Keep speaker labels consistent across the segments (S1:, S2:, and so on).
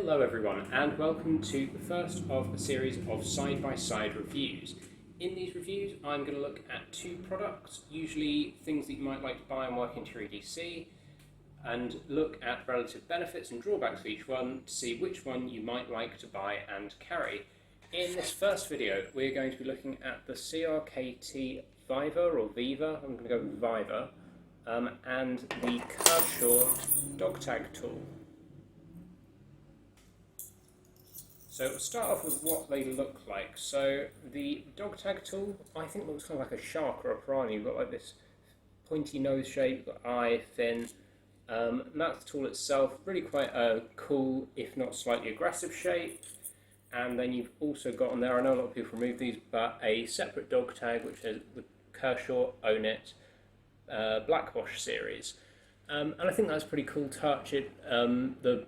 S1: Hello everyone and welcome to the first of a series of side-by-side reviews. In these reviews I'm going to look at two products, usually things that you might like to buy and work into your EDC, and look at relative benefits and drawbacks of each one to see which one you might like to buy and carry. In this first video we're going to be looking at the CRKT Viva or Viva, I'm going to go with Viva, and the Kershaw Dog Tag tool. So we'll start off with what they look like. So the dog tag tool, I think looks kind of like a shark or a piranha. You've got like this pointy nose shape, you've got eye, fin. And that's the tool itself, really quite a cool, if not slightly aggressive shape. And then you've also got on there, I know a lot of people remove these, but a separate dog tag, which is the Kershaw Own It Black Wash series. And I think that's a pretty cool touch. The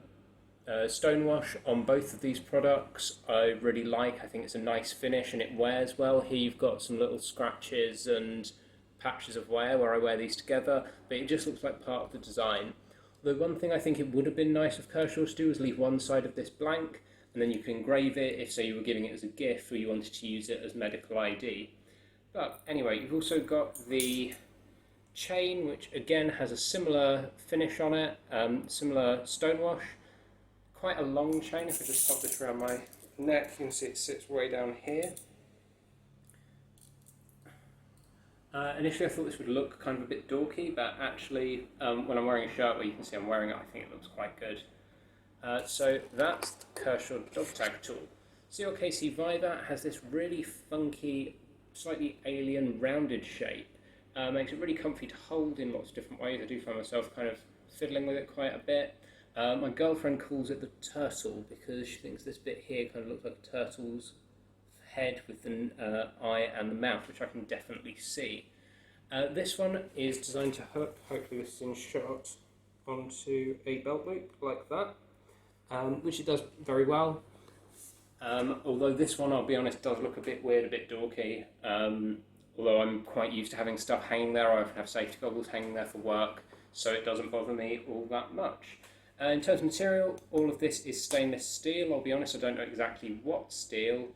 S1: stonewash on both of these products I really like. I think it's a nice finish and it wears well. Here you've got some little scratches and patches of wear where I wear these together, but it just looks like part of the design. The one thing I think it would have been nice of Kershaw to do is leave one side of this blank, and then you can engrave it if, say, you were giving it as a gift or you wanted to use it as medical ID. But anyway, you've also got the chain, which again has a similar finish on it, similar stonewash. Quite a long chain. If I just pop this around my neck, you can see it sits way down here. Initially I thought this would look kind of a bit dorky, but actually when I'm wearing a shirt where you can see I'm wearing it, I think it looks quite good. So that's the Kershaw Dog Tag tool. CRKT Viva has this really funky, slightly alien rounded shape. Makes it really comfy to hold in lots of different ways. I do find myself kind of fiddling with it quite a bit. My girlfriend calls it the turtle because she thinks this bit here kind of looks like a turtle's head with the eye and the mouth, which I can definitely see. This one is designed to hook, hopefully this is in shot, onto a belt loop like that, which it does very well. Although this one, I'll be honest, does look a bit weird, a bit dorky. Although I'm quite used to having stuff hanging there, I often have safety goggles hanging there for work, so it doesn't bother me all that much. In terms of material, all of this is stainless steel. I'll be honest, I don't know exactly what steel,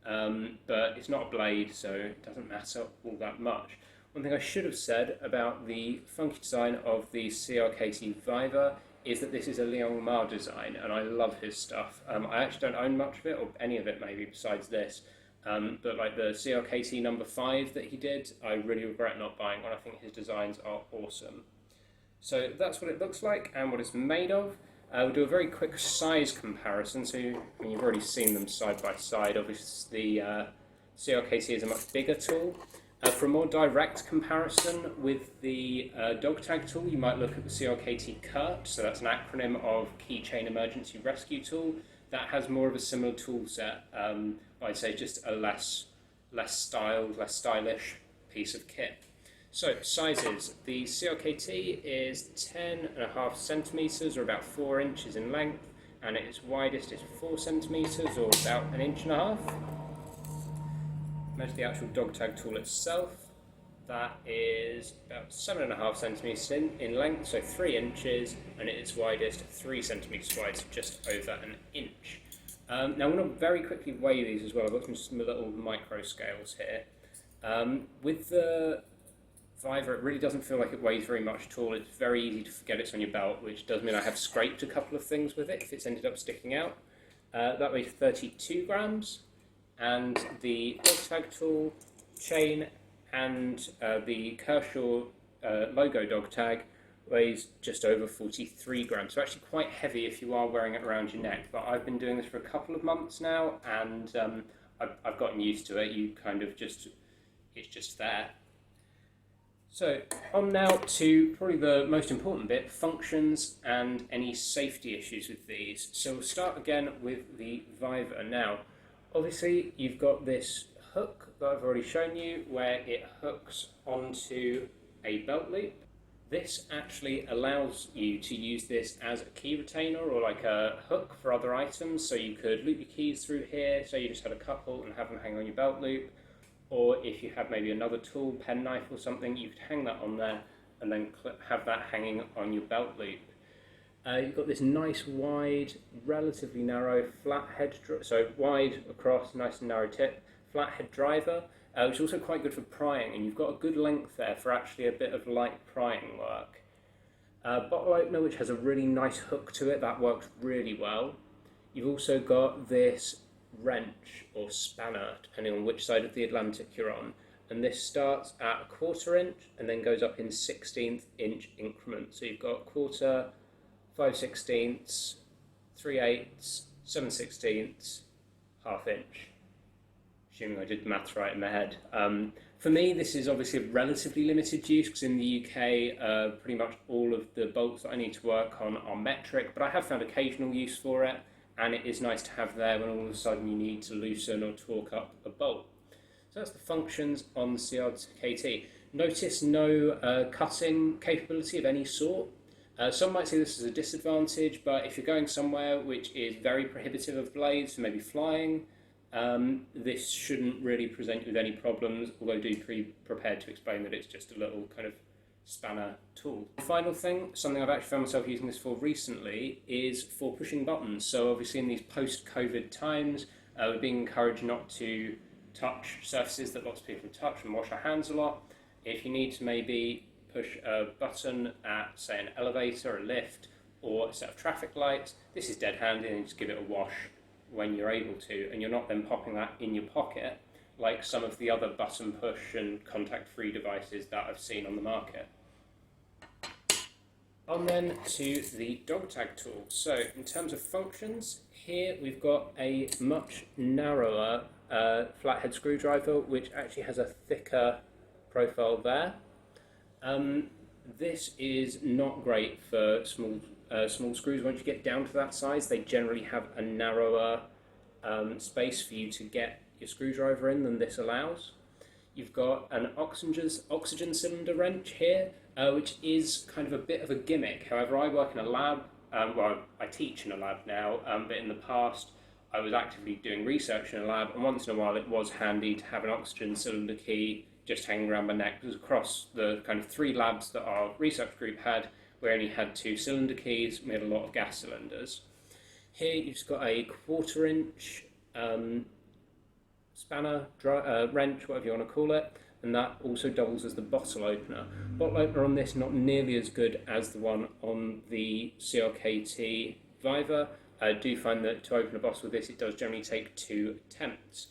S1: but it's not a blade, so it doesn't matter all that much. One thing I should have said about the funky design of the CRKT Viva is that this is a Liang Ma design, and I love his stuff. I actually don't own much of it, or any of it maybe, besides this. But like the CRKT number 5 that he did, I really regret not buying one. I think his designs are awesome. So that's what it looks like and what it's made of. We'll do a very quick size comparison. So you've already seen them side by side. Obviously the CRKT is a much bigger tool. For a more direct comparison with the dog tag tool, you might look at the CRKT CURT. So that's an acronym of Keychain Emergency Rescue Tool. That has more of a similar tool set. I'd say just a less styled, less stylish piece of kit. So, sizes. The CRKT is 10.5 centimetres or about 4 inches in length, and its widest is 4 centimetres or about 1.5 inches. Measure the actual dog tag tool itself. That is about 7.5 centimetres in length, so 3 inches, and at its widest 3 centimetres wide, so just over 1 inch. Now I'm going to very quickly weigh these as well. I've got some little micro scales here. With the Viva, it really doesn't feel like it weighs very much at all. It's very easy to forget it's on your belt, which does mean I have scraped a couple of things with it if it's ended up sticking out. That weighs 32 grams, and the dog tag tool, chain, and the Kershaw logo dog tag weighs just over 43 grams. So actually quite heavy if you are wearing it around your neck. But I've been doing this for a couple of months now, and I've gotten used to it. You kind of just, it's just there. So on now to probably the most important bit, functions and any safety issues with these. So we'll start again with the Viva. Now, obviously you've got this hook that I've already shown you where it hooks onto a belt loop. This actually allows you to use this as a key retainer or like a hook for other items. So you could loop your keys through here, so you just had a couple and have them hang on your belt loop. Or if you had maybe another tool, penknife or something, you could hang that on there and then have that hanging on your belt loop. You've got this nice wide, relatively narrow flat head, so wide across, nice and narrow tip, flat head driver, which is also quite good for prying, and you've got a good length there for actually a bit of light prying work. Bottle opener, which has a really nice hook to it, that works really well. You've also got this wrench or spanner, depending on which side of the Atlantic you're on, and this starts at 1/4 inch and then goes up in 1/16 inch increments. So you've got quarter, 5/16, 3/8, 7/16, 1/2 inch. Assuming I did the maths right in my head. For me, this is obviously of relatively limited use because in the UK, pretty much all of the bolts that I need to work on are metric, but I have found occasional use for it, and it is nice to have there when all of a sudden you need to loosen or torque up a bolt. So that's the functions on the CRKT. Notice no cutting capability of any sort. Some might say this is a disadvantage, but if you're going somewhere which is very prohibitive of blades, so maybe flying, this shouldn't really present you with any problems, although do be prepared to explain that it's just a little kind of spanner tool. The final thing, something I've actually found myself using this for recently, is for pushing buttons. So obviously in these post-COVID times, we're being encouraged not to touch surfaces that lots of people touch and wash our hands a lot. If you need to maybe push a button at, say, an elevator, a lift, or a set of traffic lights, this is dead handy, and you just give it a wash when you're able to, and you're not then popping that in your pocket like some of the other button push and contact-free devices that I've seen on the market. On then to the dog tag tool. So in terms of functions, here we've got a much narrower flathead screwdriver, which actually has a thicker profile there. This is not great for small screws. Once you get down to that size, they generally have a narrower space for you to get your screwdriver in than this allows. You've got an oxygen cylinder wrench here, which is kind of a bit of a gimmick. However, I work in a lab, well, I teach in a lab now, but in the past I was actively doing research in a lab, and once in a while it was handy to have an oxygen cylinder key just hanging around my neck, because across the kind of 3 labs that our research group had, we only had 2 cylinder keys, we had a lot of gas cylinders. Here you've just got a 1/4 inch spanner, wrench, whatever you want to call it, and that also doubles as the bottle opener. Bottle opener on this not nearly as good as the one on the CRKT Viva. I do find that to open a bottle with this, it does generally take 2 attempts.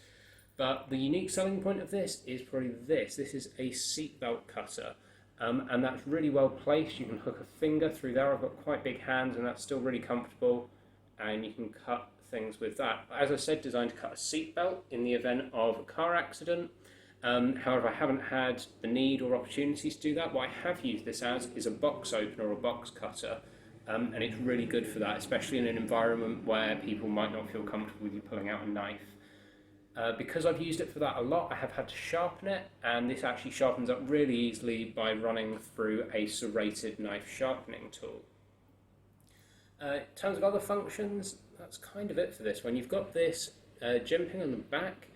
S1: But the unique selling point of this is probably this. This is a seatbelt cutter, and that's really well placed. You can hook a finger through there. I've got quite big hands, and that's still really comfortable, and you can cut things with that. As I said, designed to cut a seatbelt in the event of a car accident. However, I haven't had the need or opportunity to do that. What I have used this as is a box opener or a box cutter, and it's really good for that, especially in an environment where people might not feel comfortable with you pulling out a knife. Because I've used it for that a lot, I have had to sharpen it, and this actually sharpens up really easily by running through a serrated knife sharpening tool. In terms of other functions, that's kind of it for this one. You've got this jimping on the back.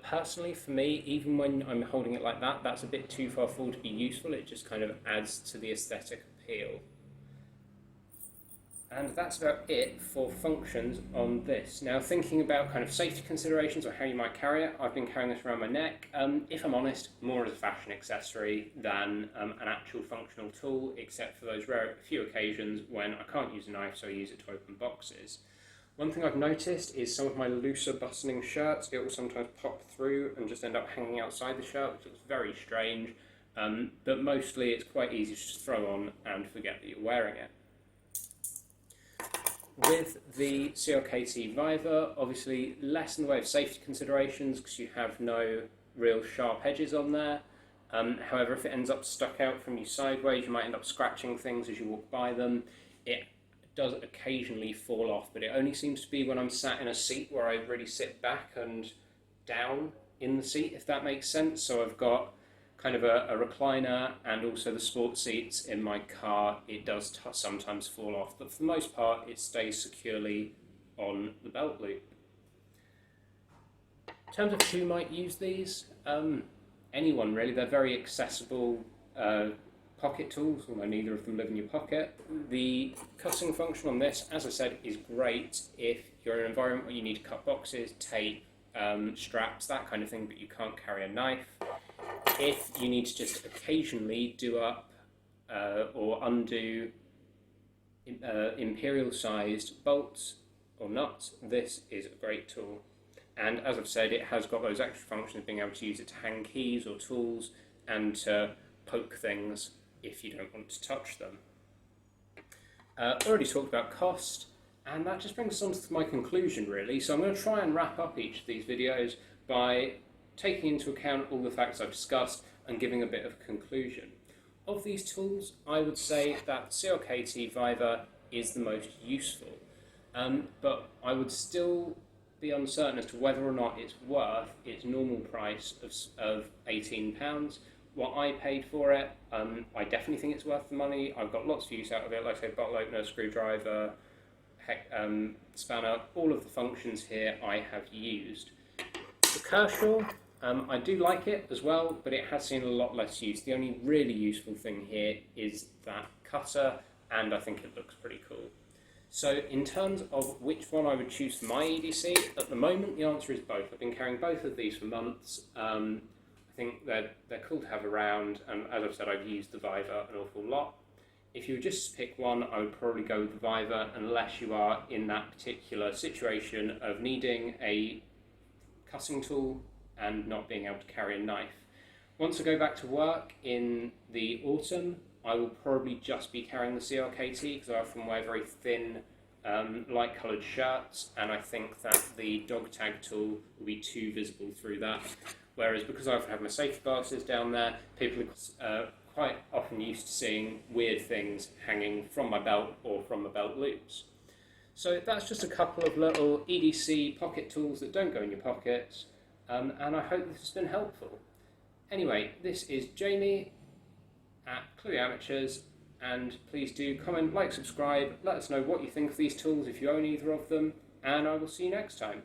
S1: Personally, for me, even when I'm holding it like that, that's a bit too far forward to be useful. It just kind of adds to the aesthetic appeal. And that's about it for functions on this. Now, thinking about kind of safety considerations or how you might carry it, I've been carrying this around my neck. If I'm honest, more as a fashion accessory than an actual functional tool, except for those rare few occasions when I can't use a knife, so I use it to open boxes. One thing I've noticed is some of my looser buttoning shirts, it will sometimes pop through and just end up hanging outside the shirt, which looks very strange, but mostly it's quite easy to just throw on and forget that you're wearing it. With the CRKT Viva, obviously less in the way of safety considerations because you have no real sharp edges on there. However, if it ends up stuck out from you sideways, you might end up scratching things as you walk by them. It does occasionally fall off, but it only seems to be when I'm sat in a seat where I really sit back and down in the seat, if that makes sense. So I've got kind of a recliner and also the sports seats in my car. It does sometimes fall off, but for the most part it stays securely on the belt loop. In terms of who might use these, anyone really. They're very accessible pocket tools, although neither of them live in your pocket. The cutting function on this, as I said, is great if you're in an environment where you need to cut boxes, tape, straps, that kind of thing, but you can't carry a knife. If you need to just occasionally do up or undo imperial-sized bolts or nuts, this is a great tool. And as I've said, it has got those extra functions of being able to use it to hang keys or tools and to poke things if you don't want to touch them. Already talked about cost, and that just brings us on to my conclusion really. So I'm going to try and wrap up each of these videos by taking into account all the facts I've discussed and giving a bit of a conclusion. Of these tools, I would say that CRKT Viva is the most useful, but I would still be uncertain as to whether or not it's worth its normal price of £18. What I paid for it, I definitely think it's worth the money. I've got lots of use out of it, like I say, bottle opener, screwdriver, spanner, all of the functions here I have used. The Kershaw, I do like it as well, but it has seen a lot less use. The only really useful thing here is that cutter, and I think it looks pretty cool. So in terms of which one I would choose for my EDC, at the moment the answer is both. I've been carrying both of these for months. I think they're cool to have around, and as I've said, I've used the Viva an awful lot. If you were just to pick one, I would probably go with the Viva, unless you are in that particular situation of needing a cutting tool and not being able to carry a knife. Once I go back to work in the autumn, I will probably just be carrying the CRKT because I often wear very thin, light coloured shirts, and I think that the dog tag tool will be too visible through that. Whereas because I often have my safety glasses down there, people are quite often used to seeing weird things hanging from my belt or from my belt loops. So that's just a couple of little EDC pocket tools that don't go in your pockets, and I hope this has been helpful. Anyway, this is Jamie at Cluey Amateurs, and please do comment, like, subscribe, let us know what you think of these tools if you own either of them, and I will see you next time.